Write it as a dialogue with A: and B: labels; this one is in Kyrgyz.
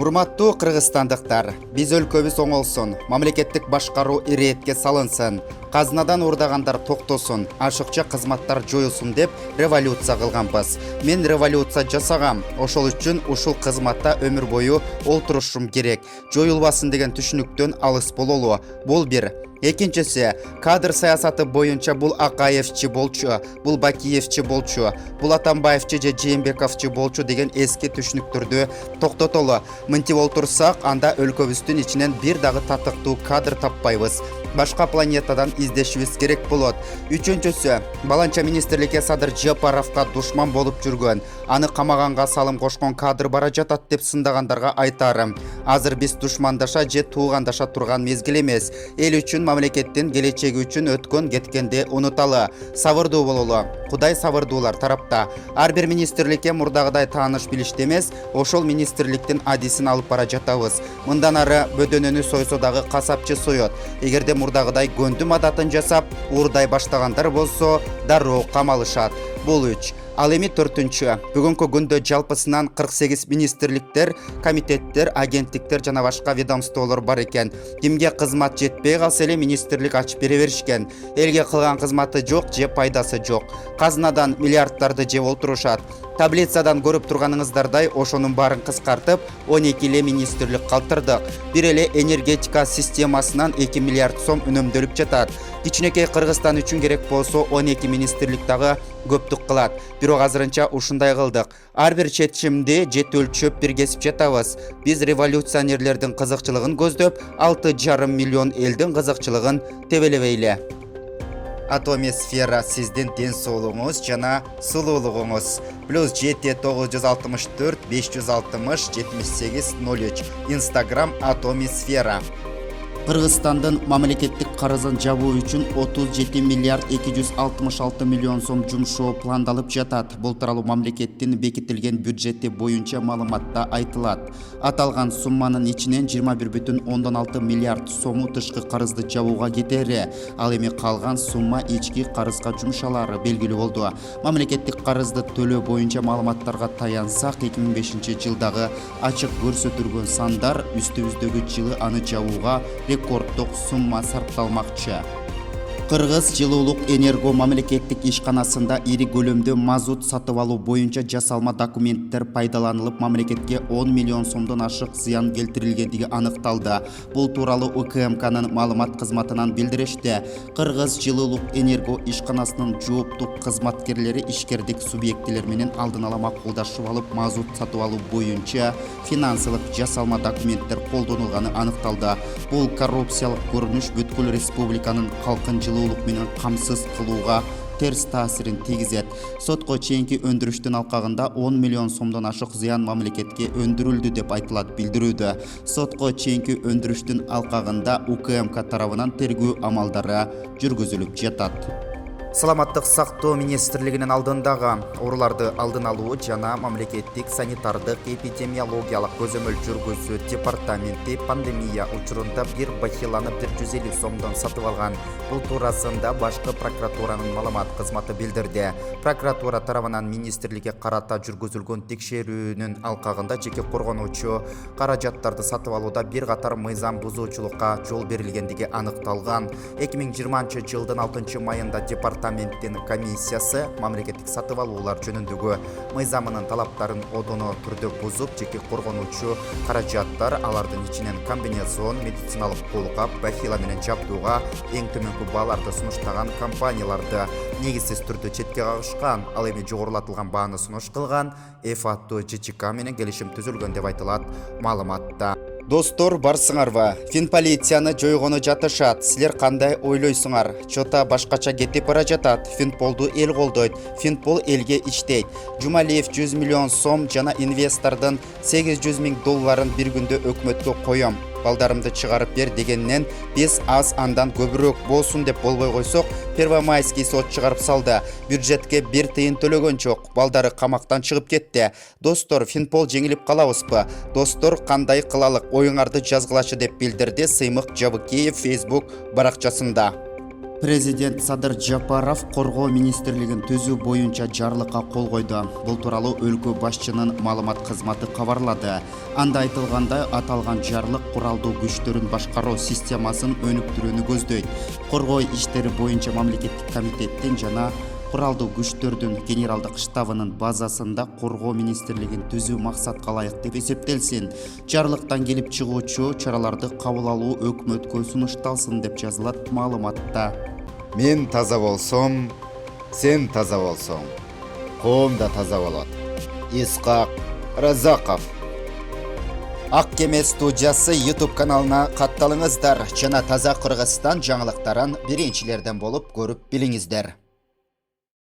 A: Урматтуу кыргызстандыктар, биз өлкөбүз оңолсун, мамлекеттик башкаруу иретке салынсын, казынадан урдагандар токтосун, ашыкча кызматтар жоюлсун деп революция кылганбыз. Мен революция жасагам, ошол үчүн ушул кызматта өмүр бою олтурушум керек. Жоюлбасын деген түшүнүктөн алыс бололу. Бул бир. Экинчиси, кадр саясаты боюнча бул Акаевчи болчу, бул Бакиевчи болчу, бул Атамбаевчи же Жээнбековчи болчу деген эски түшүнүктөрдү токтотолу. Мынтип олтурсак, анда өлкөбүздүн ичинен бир дагы татыктуу кадр таппайбыз. Башка планетадан издешибиз керек болот. Үчүнчүсү, баланча министрликке Садыр Жапаровго душман болуп жүргөн, аны камаганга салым кошкон кадр бара жатат деп сындагандарга айтарым. Азыр биз душмандаша же туугандаша турган мезгил эмес. Эл үчүн, мамлекеттин келечеги үчүн өткөн кеткенди унуталы. Сабырдуу бололу. Кудай сабырдуулар тарапта. Ар бир министрликке мурдагыдай тааныш билишти эмес, ошол министрликтин адисин алып бара жатабыз. Мындан ары бөдөнөнү сойсо дагы касапчы соет. Эгерде мурдагыдай көндүм адатын жасап, уурдай баштагандар болсо, дароо камалышат. Бул 3. Ал эми 4-чү. Бүгүнкү күндө жалпысынан 48 министрликтер, комитеттер, агенттиктер жана башка ведомстволор бар экен. Кимге кызмат жетпей калса эле министрлик ачып бере беришкен. Элге кылган кызматы жок же пайдасы жок. Казынадан миллиардтарды жеп олтурушат. Таблицадан көрүп турганыңыздардай ошонун баарын кыскартып 12 эле министрлик калтырдык. Бир эле энергетика системасынан 2 миллиард сом үнөмдөлүп жатат. Кичинекей Кыргызстан үчүн керек болсо 12 министрлик дагы көптүк кылат. Бирок азырынча ушундай кылдык. Ар бир чечимди жет өлчөп бир кесип жатабыз. Биз революционерлердин кызыкчылыгын көздөп, 6,5 миллион элдин кызыкчылыгын тебелебейли. Атомосфера сиздин ден соолугуңуз жана сулуулугуңуз. +7 964 560 78 03. Инстаграм Атомосфера. Кыргызстандын мамлекеттик карызын жабуу үчүн 37 миллиард 266 миллион сом жумшоо пландалып жатат. Бул тууралуу мамлекеттин бекитилген бюджети боюнча маалыматта айтылат. Аталган сумманын ичинен 21,6 миллиард сому тышкы карызды жабууга кетери, ал эми калган сумма ички карызга жумшалары белгилүү болду. Мамлекеттик карызды төлөө боюнча маалыматтарга таянсак, 2005 жылдагы ачык көрсөтүлгөн сандар үстүбүздөгү жылы аны жабууга рекорддук сумма сарпталмакчы. Кыргыз жылуулук энерго мамлекеттик ишканасында ири көлөмдө мазут сатып алуу боюнча жасалма документтер пайдаланылып, мамлекетке 10 миллион сомдон ашык зыян келтирилгендиги аныкталды. Бул тууралуу УКМКнын маалымат кызматынан билдиришти. Кыргыз жылуулук энерго ишканасынын жооптуу кызматкерлери ишкердик субъектилер менен алдын ала макулдашып алып, мазут сатып алуу боюнча финансылык жасалма документтер колдонулганы аныкталды. Бул коррупциялык көрүнүш бүткүл республиканын калкын жылуулук менен камсыз кылууга терс таасирин тийгизет. Сотко чейинки өндүрүштүн алкагында 10 миллион сомдон ашык зыян мамлекетке өндүрүлдү деп айтылат билдирүүдө. Сотко чейинки өндүрүштүн алкагында УКМК тарабынан тергөө амалдары жүргүзүлүп жатат. Саламаттык сактоо министрлигинин алдындагы ооруларды алдын алуу жана мамлекеттик санитардык эпидемиологиялык көзөмөл жүргүзүү департаменти пандемия учурунда бир бахиланы 150 сомдон сатып алган. Бул туурасында башкы прокуратуранын маалымат кызматы билдирди. Прокуратура тарабынан министрликке карата жүргүзүлгөн текшерүүнүн алкагында жеке коргонуучу каражаттарды сатып алууда бир катар мыйзам бузуучулукка жол берилгендиги аныкталган. 2020 жылдын 6 майында департаменттин комиссиясы мамлекеттик сатып алуулар жөнүндөгү мыйзамынын талаптарын одоно түрдө бузуп, жеке коргонуучу каражаттар, алардын ичинен комбинацион медициналык колкап, бахила менен жабдууга эң төмөнкү бааларды сунуштаган компанияларды негизсиз түрдө четке кагышкан. Ал эми жогорулатылган бааны сунуш кылган аттуу ЖЧК менен келишим түзүлгөн деп айтылат маалыматта. Достор, барсыңарбы? Финполицияны жойгону жатышат. Силер кандай ойлойсуңар? Чота башкача кетип бара жатат. Финполду эл колдойт. Финпол элге иштейт. Жумалиев 100 миллион сом жана инвестордун 800 миң долларын бир күндө өкмөткө коем. Балдарымды чыгарып бер дегеннен биз аз андан көбүрөөк болсун деп болбой койсок, Первомайский сот чыгарып салды. Бюджетке бир тыйын төлөгөн жок. Балдары камактан чыгып кетти. Достор, Финпол жеңилип калабызбы? Достор, кандай кылалык? Оюңарды жазгылачы деп билдирди Сыймык Жабыкеев Facebook баракчасында. Президент Садыр Жапаров Коргоо министрлигин түзүү боюнча жарлыкка кол койду. Бул тууралуу өлкө башчынын маалымат кызматы кабарлады. Анда айтылгандай, аталган жарлык куралдуу күчтөрүн башкаруу системасын өнүктүрүүнү көздөйт. Коргоо иштери боюнча мамлекеттик комитеттин жана куралдуу күчтөрдүн генералдык штабынын базасында Коргоо министрлигин түзүү максатка ылайык деп эсептелсин. Жарлыктан келип чыгуучу чараларды кабыл алуу өкмөткө сунушталсын деп жазылат маалыматта. Мен таза болсом, сен таза болсоң, коом да таза болот. Исхак Разаков. Ак Кеме студиясы YouTube каналына катталыңыздар жана таза Кыргызстан жаңылыктарын биринчилерден болуп көрүп билиңиздер.